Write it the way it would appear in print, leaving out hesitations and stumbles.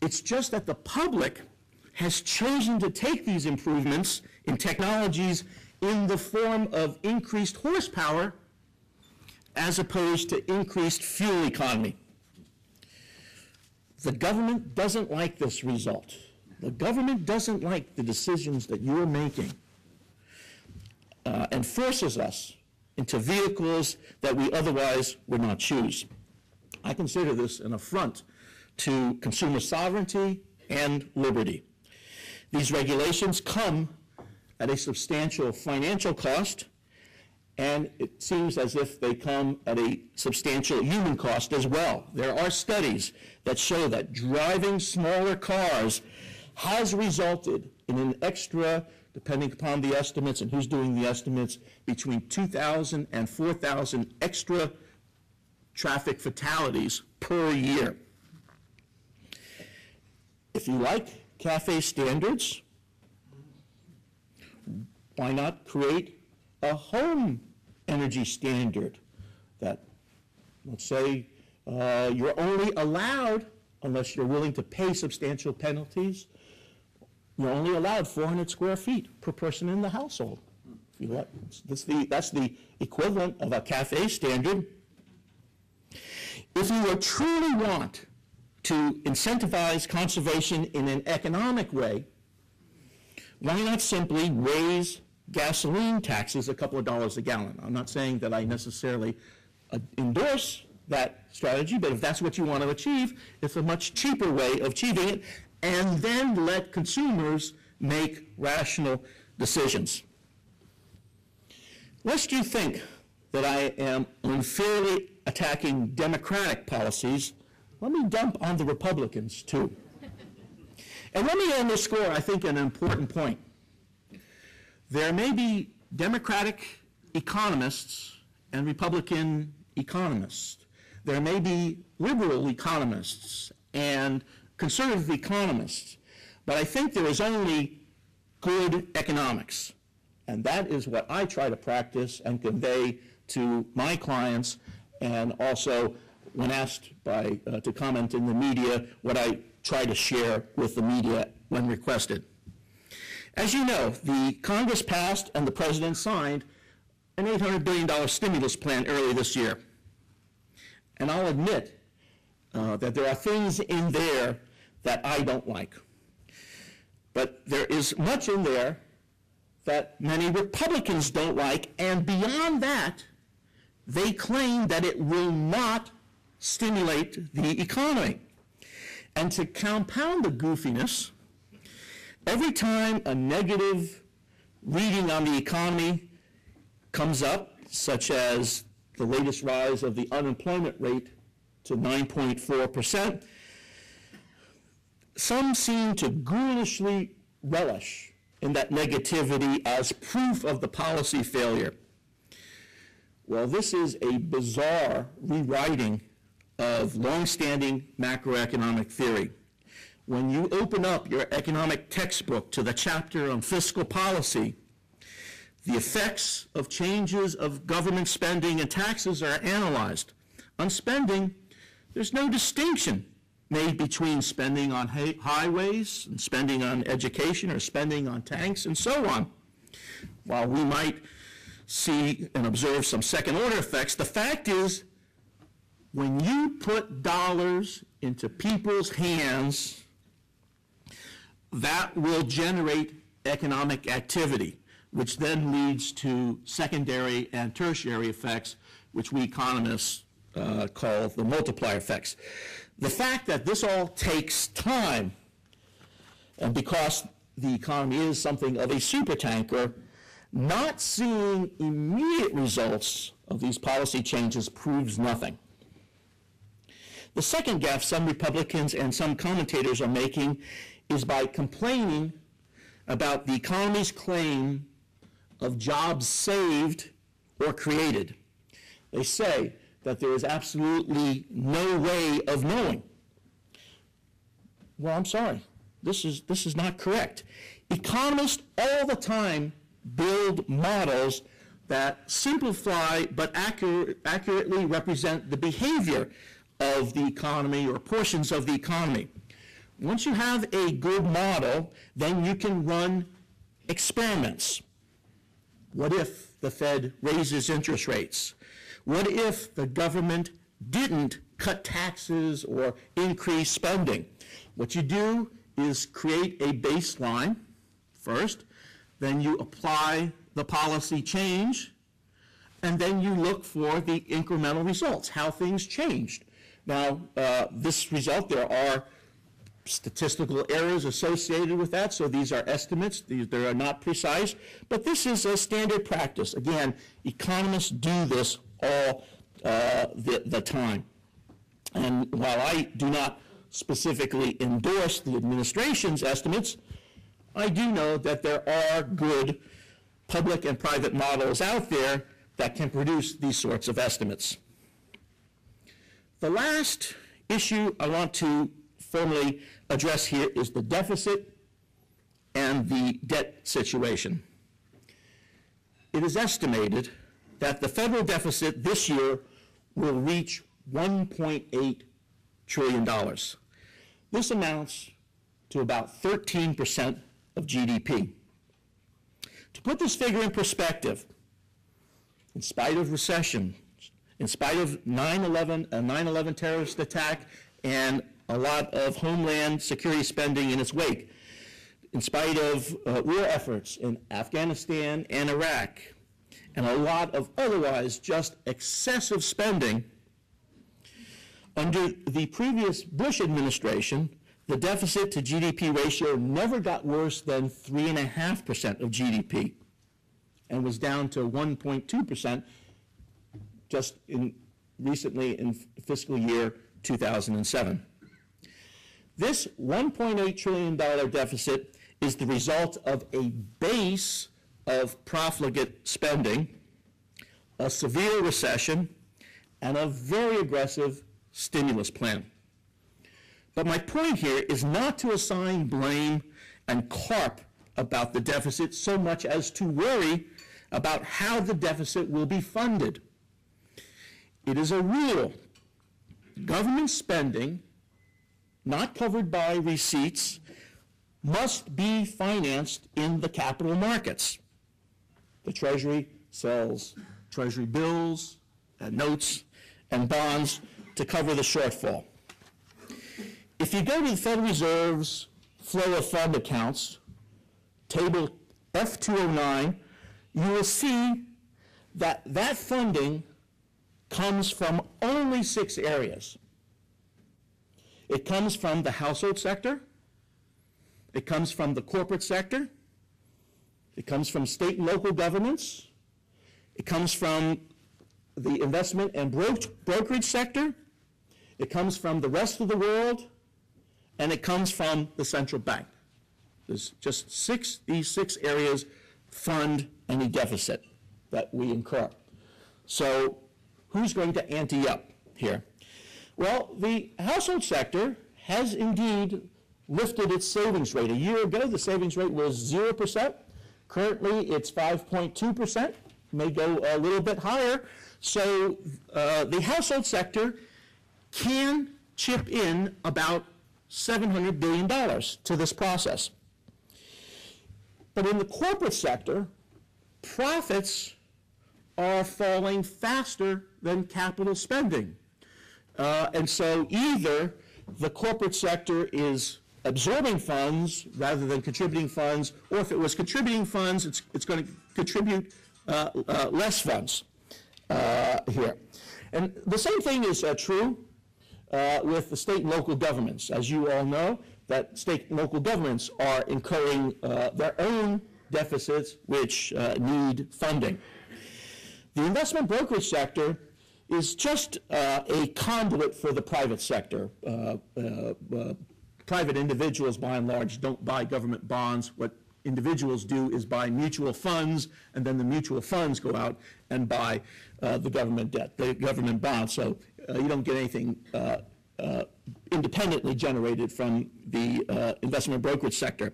It's just that the public has chosen to take these improvements in technologies in the form of increased horsepower as opposed to increased fuel economy. The government doesn't like this result. The government doesn't like the decisions that you're making and forces us into vehicles that we otherwise would not choose. I consider this an affront to consumer sovereignty and liberty. These regulations come at a substantial financial cost, and it seems as if they come at a substantial human cost as well. There are studies that show that driving smaller cars has resulted in an extra, depending upon the estimates and who's doing the estimates, between 2,000 and 4,000 extra traffic fatalities per year. If you like CAFE standards, why not create a home energy standard that, let's say, you're only allowed, unless you're willing to pay substantial penalties, you're only allowed 400 square feet per person in the household. If you let, that's the equivalent of a CAFE standard. If you truly want to incentivize conservation in an economic way, why not simply raise gasoline taxes a couple of dollars a gallon? I'm not saying that I necessarily endorse that strategy, but if that's what you want to achieve, it's a much cheaper way of achieving it, and then let consumers make rational decisions. Lest you think that I am unfairly attacking Democratic policies, let me dump on the Republicans too. And let me underscore, I think, an important point. There may be Democratic economists and Republican economists. There may be liberal economists and conservative economists, but I think there is only good economics. And that is what I try to practice and convey to my clients, and also when asked to comment in the media, what I try to share with the media when requested. As you know, the Congress passed and the President signed an $800 billion stimulus plan early this year. And I'll admit that there are things in there that I don't like. But there is much in there that many Republicans don't like, and beyond that, they claim that it will not stimulate the economy. And to compound the goofiness, every time a negative reading on the economy comes up, such as the latest rise of the unemployment rate to 9.4%, some seem to ghoulishly relish in that negativity as proof of the policy failure. Well, this is a bizarre rewriting of long-standing macroeconomic theory. When you open up your economic textbook to the chapter on fiscal policy, the effects of changes of government spending and taxes are analyzed. On spending, there's no distinction made between spending on highways and spending on education or spending on tanks and so on. While we might see and observe some second-order effects, the fact is, when you put dollars into people's hands, that will generate economic activity, which then leads to secondary and tertiary effects, which we economists call the multiplier effects. The fact that this all takes time, and because the economy is something of a supertanker, not seeing immediate results of these policy changes proves nothing. The second gaffe some Republicans and some commentators are making is by complaining about the economy's claim of jobs saved or created. They say that there is absolutely no way of knowing. Well, I'm sorry. This is not correct. Economists all the time build models that simplify but accurately represent the behavior of the economy or portions of the economy. Once you have a good model, then you can run experiments. What if the Fed raises interest rates? What if the government didn't cut taxes or increase spending? What you do is create a baseline first, then you apply the policy change, and then you look for the incremental results, how things changed. Now, this result, there are statistical errors associated with that, so these are estimates. They are not precise, but this is a standard practice. Again, economists do this all the time. And while I do not specifically endorse the administration's estimates, I do know that there are good public and private models out there that can produce these sorts of estimates. The last issue I want to formally address here is the deficit and the debt situation. It is estimated that the federal deficit this year will reach $1.8 trillion. This amounts to about 13% of GDP. To put this figure in perspective, in spite of recession, in spite of 9/11 terrorist attack, and a lot of homeland security spending in its wake, in spite of war efforts in Afghanistan and Iraq, and a lot of otherwise just excessive spending, under the previous Bush administration, the deficit to GDP ratio never got worse than 3.5% of GDP and was down to 1.2% just recently in fiscal year 2007. This $1.8 trillion deficit is the result of a base of profligate spending, a severe recession, and a very aggressive stimulus plan. But my point here is not to assign blame and carp about the deficit so much as to worry about how the deficit will be funded. It is a rule. Government spending, not covered by receipts, must be financed in the capital markets. The Treasury sells Treasury bills and notes and bonds to cover the shortfall. If you go to the Federal Reserve's flow of fund accounts, table F209, you will see that that funding comes from only 6 areas. It comes from the household sector, it comes from the corporate sector, it comes from state and local governments, it comes from the investment and brokerage sector, it comes from the rest of the world, and it comes from the central bank. There's just these 6 areas fund any deficit that we incur. So who's going to ante up here? Well, the household sector has indeed lifted its savings rate. A year ago, the savings rate was 0%. Currently, it's 5.2%, may go a little bit higher. So the household sector can chip in about $700 billion to this process. But in the corporate sector, profits are falling faster than capital spending. And so either the corporate sector is absorbing funds rather than contributing funds, or if it was contributing funds, it's going to contribute less funds here. And the same thing is true with the state and local governments. As you all know, that state and local governments are incurring their own deficits which need funding. The investment brokerage sector is just a conduit for the private sector. Private individuals, by and large, don't buy government bonds. What individuals do is buy mutual funds, and then the mutual funds go out and buy the government debt, the government bonds. So you don't get anything independently generated from the investment brokerage sector.